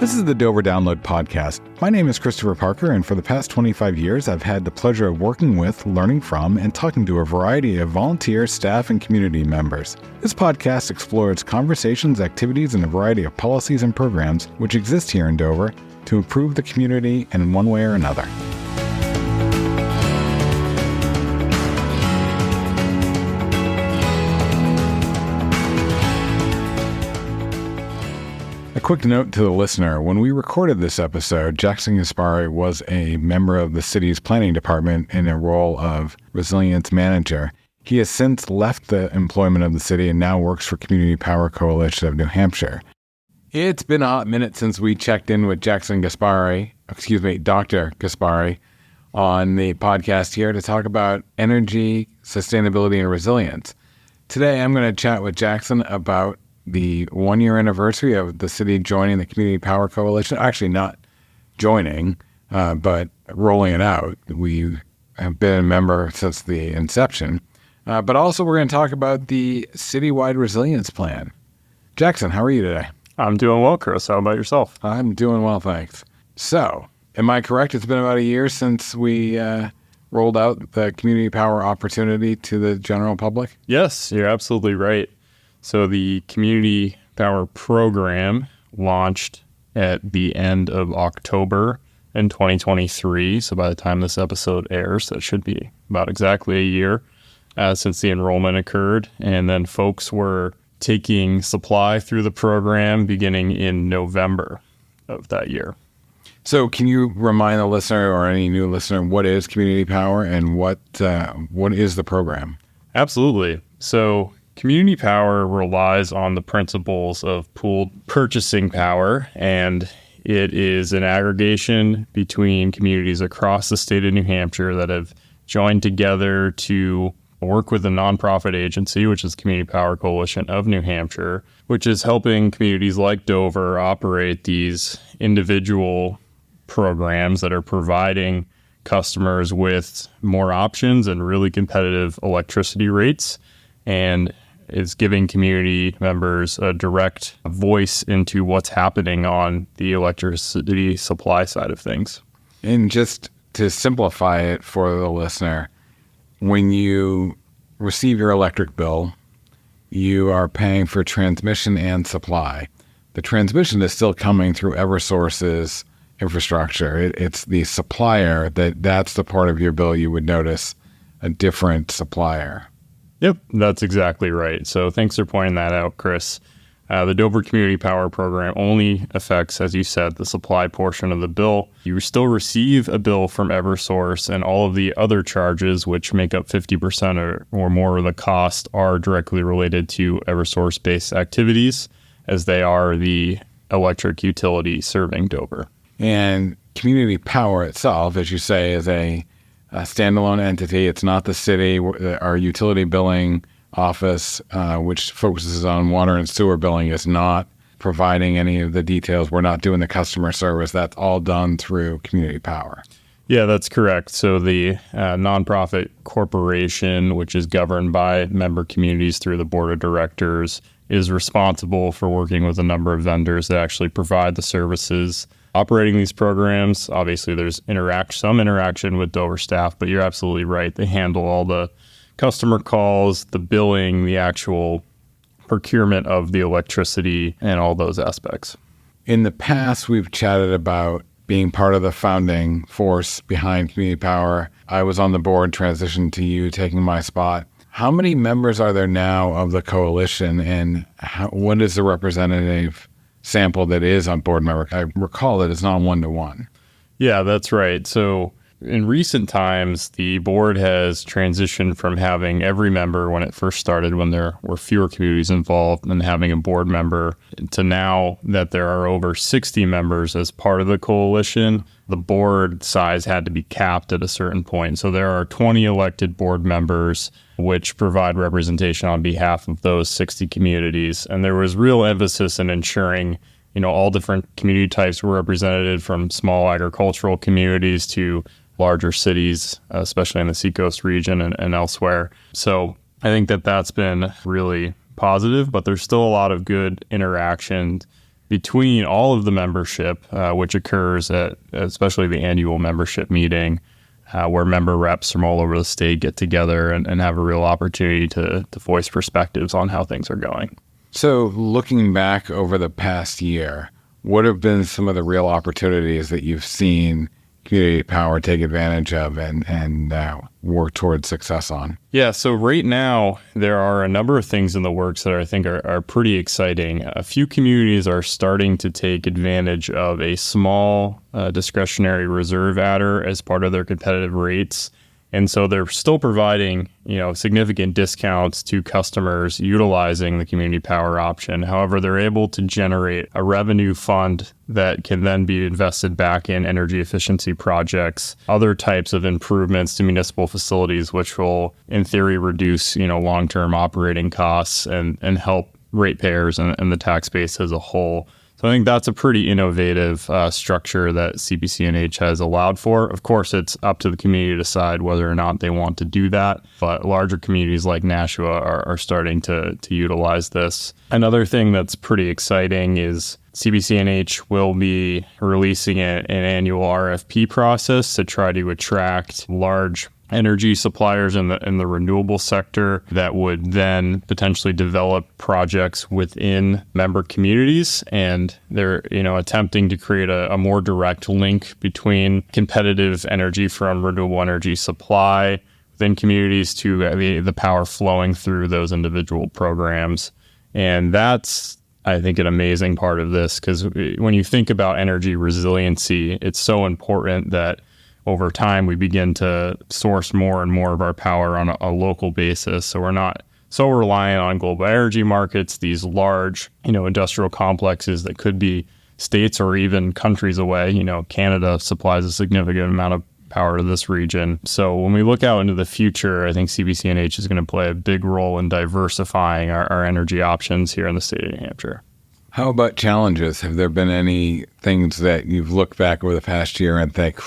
This is the Dover Download Podcast. My name is Christopher Parker, and for the past 25 years, I've had the pleasure of working with, learning from, and talking to a variety of volunteer, staff, and community members. This podcast explores conversations, activities, and a variety of policies and programs which exist here in Dover to improve the community in one way or another. A quick note to the listener, when we recorded this episode, Jackson Gaspari was a member of the city's planning department in a role of resilience manager. He has since left the employment of the city and now works for Community Power Coalition of New Hampshire. It's been a hot minute since we checked in with Dr. Gaspari, on the podcast here to talk about energy, sustainability, and resilience. Today, I'm going to chat with Jackson about the one-year anniversary of the city joining the Community Power Coalition. Actually, not joining, but rolling it out. We have been a member since the inception. But also, we're going to talk about the citywide resilience plan. Jackson, how are you today? I'm doing well, Chris. How about yourself? I'm doing well, thanks. So, am I correct? It's been about a year since we rolled out the community power opportunity to the general public? Yes, you're absolutely right. So the Community Power Program launched at the end of October in 2023. So by the time this episode airs, that should be about exactly a year since the enrollment occurred. And then folks were taking supply through the program beginning in November of that year. So can you remind the listener or any new listener what is Community Power and what is the program? Absolutely. So Community Power relies on the principles of pooled purchasing power, and it is an aggregation between communities across the state of New Hampshire that have joined together to work with a nonprofit agency, which is Community Power Coalition of New Hampshire, which is helping communities like Dover operate these individual programs that are providing customers with more options and really competitive electricity rates, and is giving community members a direct voice into what's happening on the electricity supply side of things. And just to simplify it for the listener, when you receive your electric bill, you are paying for transmission and supply. The transmission is still coming through Eversource's infrastructure. It's the supplier that's the part of your bill you would notice a different supplier. Yep, that's exactly right. So thanks for pointing that out, Chris. The Dover Community Power Program only affects, as you said, the supply portion of the bill. You still receive a bill from Eversource, and all of the other charges, which make up 50% or more of the cost, are directly related to Eversource-based activities, as they are the electric utility serving Dover. And Community Power itself, as you say, is a standalone entity. It's not the city. Our utility billing office, which focuses on water and sewer billing, is not providing any of the details. We're not doing the customer service. That's all done through Community Power. Yeah, that's correct. So the nonprofit corporation, which is governed by member communities through the board of directors, is responsible for working with a number of vendors that actually provide the services operating these programs. Obviously, there's some interaction with Dover staff, but you're absolutely right. They handle all the customer calls, the billing, the actual procurement of the electricity, and all those aspects. In the past, we've chatted about being part of the founding force behind Community Power. I was on the board, transitioned to you taking my spot. How many members are there now of the coalition, and what is the representative sample that is on board member? I recall that it's not one-to-one. Yeah, that's right. So in recent times, the board has transitioned from having every member when it first started, when there were fewer communities involved, and having a board member, to now that there are over 60 members as part of the coalition. The board size had to be capped at a certain point. So there are 20 elected board members, which provide representation on behalf of those 60 communities. And there was real emphasis in ensuring, all different community types were represented, from small agricultural communities to larger cities, especially in the Seacoast region and elsewhere. So I think that that's been really positive, but there's still a lot of good interaction between all of the membership, which occurs at especially the annual membership meeting, where member reps from all over the state get together and have a real opportunity to voice perspectives on how things are going. So looking back over the past year, what have been some of the real opportunities that you've seen community power take advantage of and work towards success on? Yeah, so right now, there are a number of things in the works that I think are pretty exciting. A few communities are starting to take advantage of a small discretionary reserve adder as part of their competitive rates. And so they're still providing, significant discounts to customers utilizing the community power option. However, they're able to generate a revenue fund that can then be invested back in energy efficiency projects, other types of improvements to municipal facilities, which will, in theory, reduce, long-term operating costs and help ratepayers and the tax base as a whole. So I think that's a pretty innovative structure that CPC&H has allowed for. Of course, it's up to the community to decide whether or not they want to do that, but larger communities like Nashua are starting to utilize this. Another thing that's pretty exciting is CPC&H will be releasing an annual RFP process to try to attract large energy suppliers in the renewable sector that would then potentially develop projects within member communities. And they're, attempting to create a more direct link between competitive energy from renewable energy supply within communities to the power flowing through those individual programs. And that's, I think, an amazing part of this, because when you think about energy resiliency, it's so important that over time we begin to source more and more of our power on a local basis. So we're not so reliant on global energy markets, these large, industrial complexes that could be states or even countries away. Canada supplies a significant amount of power to this region. So when we look out into the future, I think CPC&H is going to play a big role in diversifying our energy options here in the state of New Hampshire. How about challenges? Have there been any things that you've looked back over the past year and think,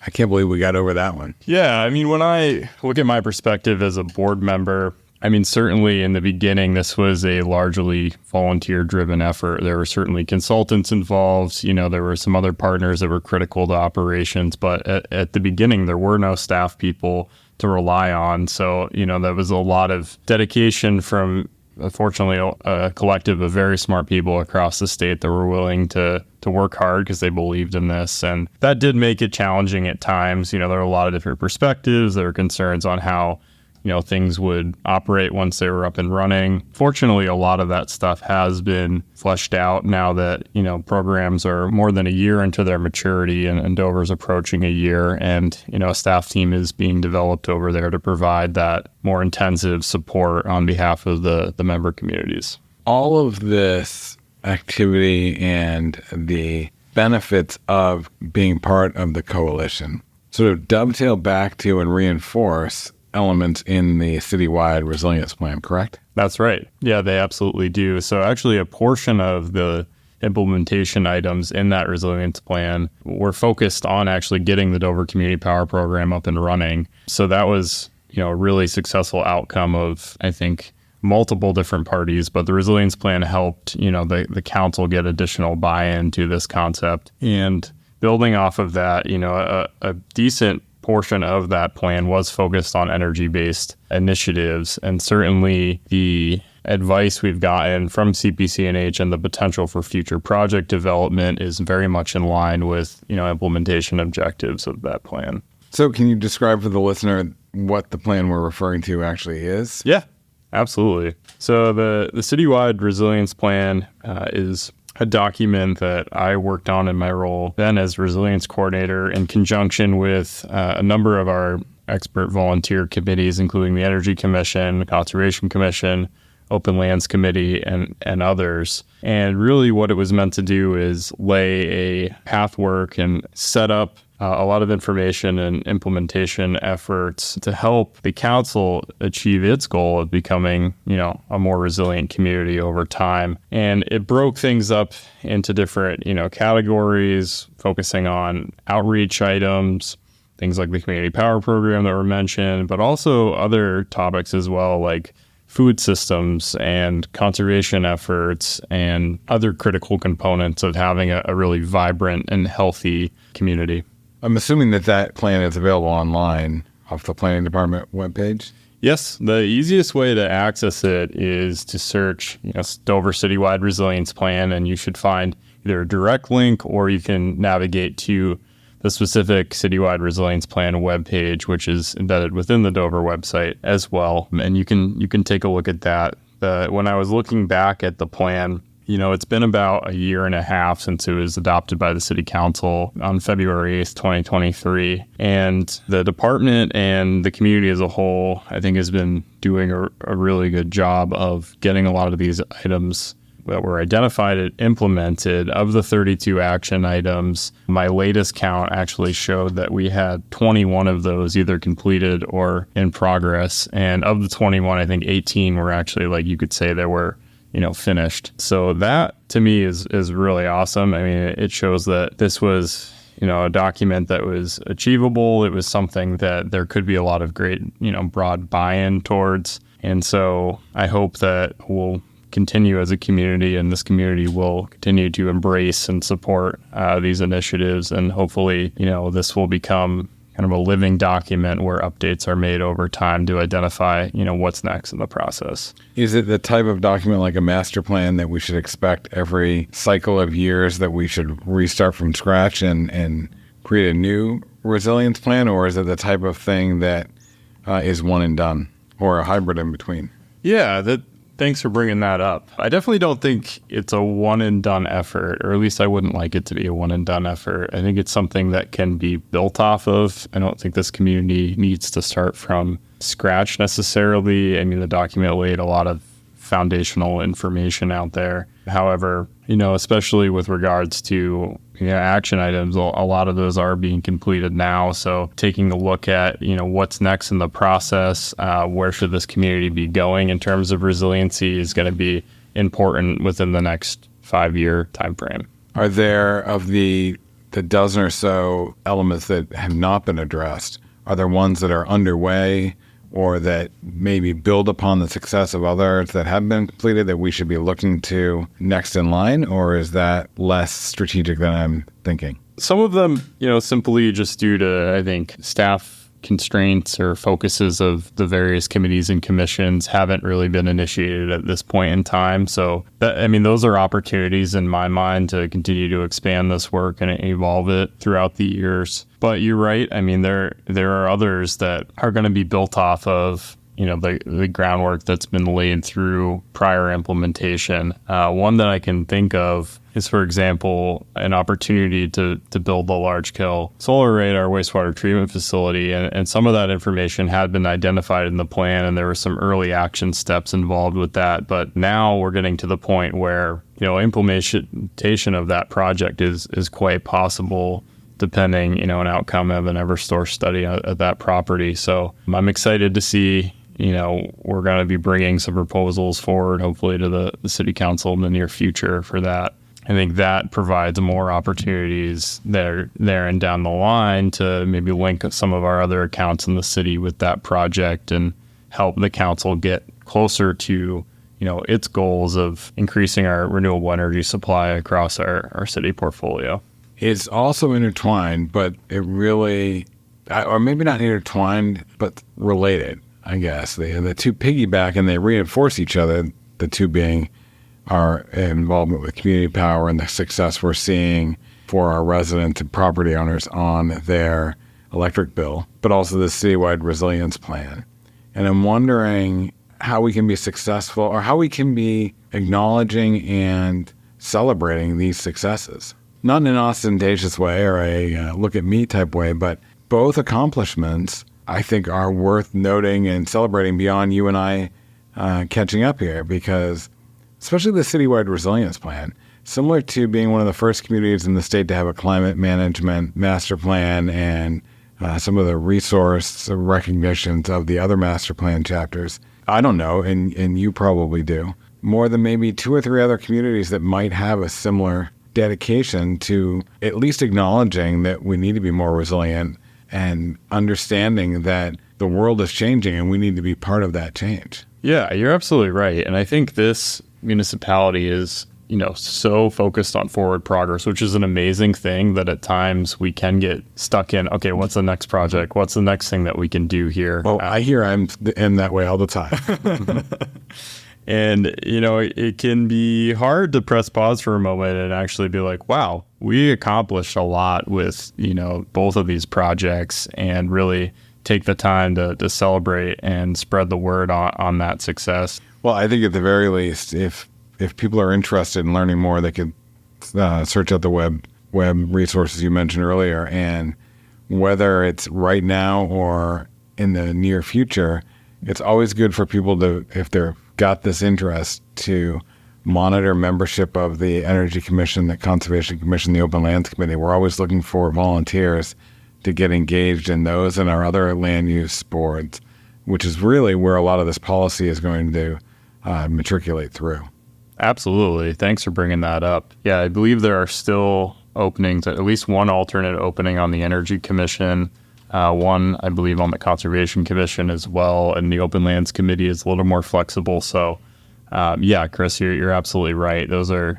I can't believe we got over that one? Yeah, when I look at my perspective as a board member, certainly in the beginning, this was a largely volunteer-driven effort. There were certainly consultants involved. There were some other partners that were critical to operations. But at the beginning, there were no staff people to rely on. So, there was a lot of dedication from, fortunately, a collective of very smart people across the state that were willing to work hard because they believed in this. And that did make it challenging at times. There were a lot of different perspectives. There were concerns on how things would operate once they were up and running. Fortunately, a lot of that stuff has been fleshed out now that, programs are more than a year into their maturity, and Dover's approaching a year, and, a staff team is being developed over there to provide that more intensive support on behalf of the member communities. All of this activity and the benefits of being part of the coalition sort of dovetail back to and reinforce elements in the citywide resilience plan, correct? That's right. Yeah, they absolutely do. So actually a portion of the implementation items in that resilience plan were focused on actually getting the Dover Community Power Program up and running. So that was, a really successful outcome of, I think, multiple different parties, but the resilience plan helped, the council get additional buy-in to this concept. And building off of that, a decent portion of that plan was focused on energy-based initiatives, and certainly the advice we've gotten from CPC&H and the potential for future project development is very much in line with, implementation objectives of that plan. So can you describe for the listener what the plan we're referring to actually is? Yeah, absolutely. So the citywide resilience plan is a document that I worked on in my role then as resilience coordinator in conjunction with a number of our expert volunteer committees, including the Energy Commission, the Conservation Commission, Open Lands Committee, and others. And really what it was meant to do is lay a pathwork and set up a lot of information and implementation efforts to help the council achieve its goal of becoming, a more resilient community over time. And it broke things up into different, categories, focusing on outreach items, things like the community power program that were mentioned, but also other topics as well, like food systems and conservation efforts and other critical components of having a really vibrant and healthy community. I'm assuming that plan is available online off the planning department webpage. Yes, the easiest way to access it is to search Dover Citywide Resilience Plan, and you should find either a direct link or you can navigate to the specific Citywide Resilience Plan webpage, which is embedded within the Dover website as well. And you can take a look at that. When I was looking back at the plan, it's been about a year and a half since it was adopted by the City Council on February 8th, 2023. And the department and the community as a whole, I think, has been doing a really good job of getting a lot of these items that were identified and implemented. Of the 32 action items, my latest count actually showed that we had 21 of those either completed or in progress. And of the 21, I think 18 were actually, you could say, they were finished. So that to me is really awesome. I mean, it shows that this was, a document that was achievable. It was something that there could be a lot of great, broad buy-in towards. And so I hope that we'll continue as a community, and this community will continue to embrace and support these initiatives. And hopefully, this will become kind of a living document where updates are made over time to identify, what's next in the process. Is it the type of document like a master plan that we should expect every cycle of years, that we should restart from scratch and create a new resilience plan? Or is it the type of thing that is one and done, or a hybrid in between? Yeah, thanks for bringing that up. I definitely don't think it's a one and done effort, or at least I wouldn't like it to be a one and done effort. I think it's something that can be built off of. I don't think this community needs to start from scratch necessarily. I mean, the document laid a lot of foundational information out there. However, especially with regards to action items, a lot of those are being completed now. So taking a look at what's next in the process, where should this community be going in terms of resiliency is going to be important within the next 5-year time frame. Are there, of the dozen or so elements that have not been addressed, are there ones that are underway or that maybe build upon the success of others that have been completed that we should be looking to next in line? Or is that less strategic than I'm thinking? Some of them, simply just due to, I think, staff constraints or focuses of the various committees and commissions haven't really been initiated at this point in time. So, those are opportunities in my mind to continue to expand this work and evolve it throughout the years. But you're right. I mean, there are others that are going to be built off of the groundwork that's been laid through prior implementation. One that I can think of is, for example, an opportunity to build a large-scale solar array at our wastewater treatment facility. And some of that information had been identified in the plan, and there were some early action steps involved with that. But now we're getting to the point where, implementation of that project is quite possible, depending, an outcome of an Eversource study at that property. So I'm excited to see, we're going to be bringing some proposals forward, hopefully to the City Council in the near future for that. I think that provides more opportunities there and down the line to maybe link some of our other accounts in the city with that project and help the council get closer to, its goals of increasing our renewable energy supply across our city portfolio. It's also intertwined, but it really, or maybe not intertwined, but related, I guess. The two piggyback and they reinforce each other, the two being our involvement with community power and the success we're seeing for our residents and property owners on their electric bill, but also the citywide resilience plan. And I'm wondering how we can be successful, or how we can be acknowledging and celebrating these successes. Not in an ostentatious way or a look at me type way, but both accomplishments I think are worth noting and celebrating beyond you and I catching up here, because especially the citywide resilience plan, similar to being one of the first communities in the state to have a climate management master plan and some of the resource recognitions of the other master plan chapters. I don't know, and you probably do, more than maybe 2 or 3 other communities that might have a similar dedication to at least acknowledging that we need to be more resilient and understanding that the world is changing and we need to be part of that change. Yeah, you're absolutely right. And I think this municipality is, so focused on forward progress, which is an amazing thing that at times we can get stuck in, okay, what's the next project? What's the next thing that we can do here? Well, I hear I'm in that way all the time. And, it can be hard to press pause for a moment and actually be like, wow, we accomplished a lot with, both of these projects, and really take the time to celebrate and spread the word on that success. Well, I think at the very least, if people are interested in learning more, they could search out the web resources you mentioned earlier. And whether it's right now or in the near future, it's always good for people to, if they're got this interest, to monitor membership of the Energy Commission, the Conservation Commission, the Open Lands Committee. We're always looking for volunteers to get engaged in those and our other land use boards, which is really where a lot of this policy is going to matriculate through. Absolutely. Thanks for bringing that up. Yeah, I believe there are still openings, at least one alternate opening on the Energy Commission, one, I believe, on the Conservation Commission as well, and the Open Lands Committee is a little more flexible. So, yeah, Chris, you're absolutely right. Those are,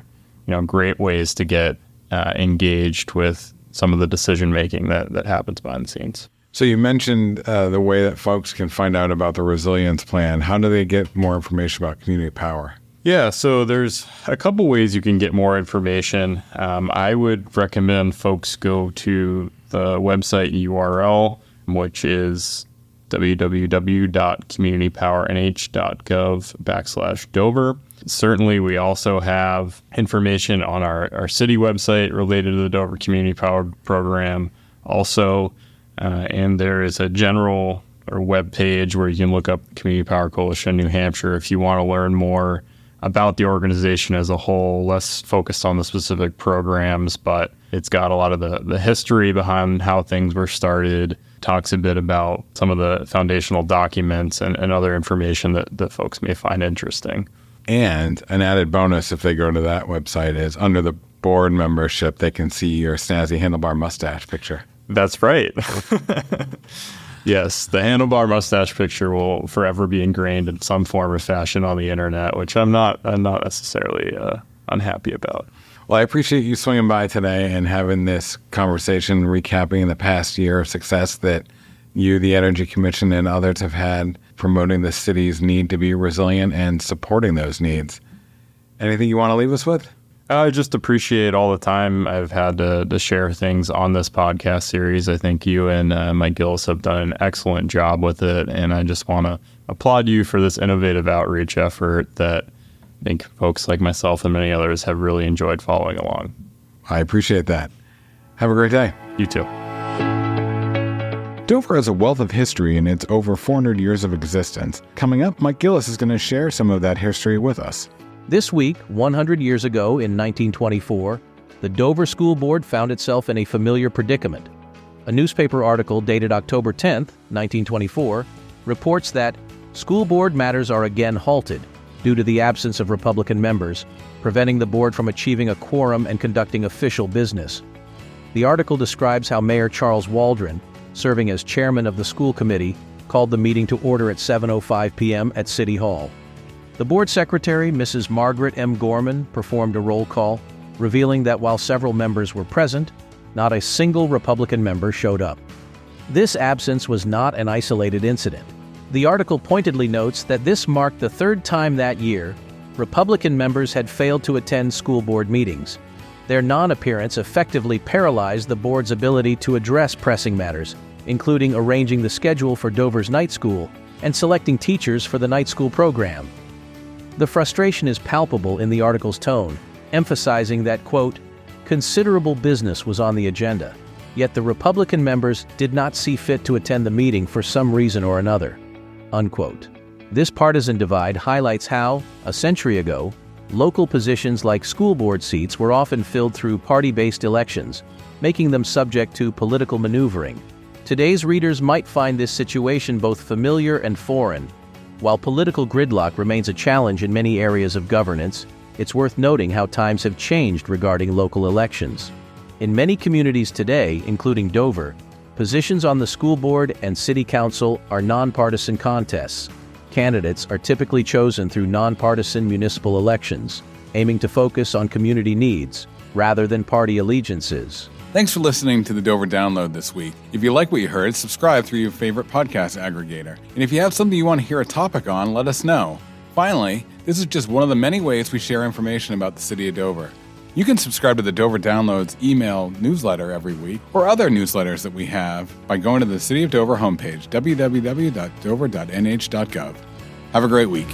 great ways to get engaged with some of the decision-making that happens behind the scenes. So you mentioned the way that folks can find out about the resilience plan. How do they get more information about community power? Yeah, so there's a couple ways you can get more information. I would recommend folks go to the website URL, which is www.communitypowernh.gov/Dover. Certainly, we also have information on our city website related to the Dover Community Power Program also. And there is a general or web page where you can look up Community Power Coalition New Hampshire if you want to learn more about the organization as a whole, less focused on the specific programs, but it's got a lot of the history behind how things were started, talks a bit about some of the foundational documents and other information that folks may find interesting. And an added bonus, if they go to that website, is under the board membership, they can see your snazzy handlebar mustache picture. That's right. Yes, the handlebar mustache picture will forever be ingrained in some form or fashion on the internet, which I'm not necessarily unhappy about. Well, I appreciate you swinging by today and having this conversation, recapping the past year of success that you, the Energy Commission, and others have had promoting the city's need to be resilient and supporting those needs. Anything you want to leave us with? I just appreciate all the time I've had to share things on this podcast series. I think you and Mike Gillis have done an excellent job with it, and I just want to applaud you for this innovative outreach effort that I think folks like myself and many others have really enjoyed following along. I appreciate that. Have a great day. You too. Dover has a wealth of history in its over 400 years of existence. Coming up, Mike Gillis is going to share some of that history with us. This week, 100 years ago in 1924, the Dover School Board found itself in a familiar predicament. A newspaper article dated October 10, 1924, reports that school board matters are again halted due to the absence of Republican members, preventing the board from achieving a quorum and conducting official business. The article describes how Mayor Charles Waldron, serving as chairman of the school committee, called the meeting to order at 7:05 p.m. at City Hall. The board secretary, Mrs. Margaret M. Gorman, performed a roll call, revealing that while several members were present, not a single Republican member showed up. This absence was not an isolated incident. The article pointedly notes that this marked the third time that year Republican members had failed to attend school board meetings. Their non-appearance effectively paralyzed the board's ability to address pressing matters, including arranging the schedule for Dover's night school and selecting teachers for the night school program. The frustration is palpable in the article's tone, emphasizing that, quote, considerable business was on the agenda, yet the Republican members did not see fit to attend the meeting for some reason or another, unquote. This partisan divide highlights how, a century ago, local positions like school board seats were often filled through party-based elections, making them subject to political maneuvering. Today's readers might find this situation both familiar and foreign. While political gridlock remains a challenge in many areas of governance, it's worth noting how times have changed regarding local elections. In many communities today, including Dover, positions on the school board and city council are nonpartisan contests. Candidates are typically chosen through non-partisan municipal elections, aiming to focus on community needs rather than party allegiances. Thanks for listening to the Dover Download this week. If you like what you heard, subscribe through your favorite podcast aggregator. And if you have something you want to hear a topic on, let us know. Finally, this is just one of the many ways we share information about the city of Dover. You can subscribe to the Dover Download's email newsletter every week or other newsletters that we have by going to the City of Dover homepage, www.dover.nh.gov. Have a great week.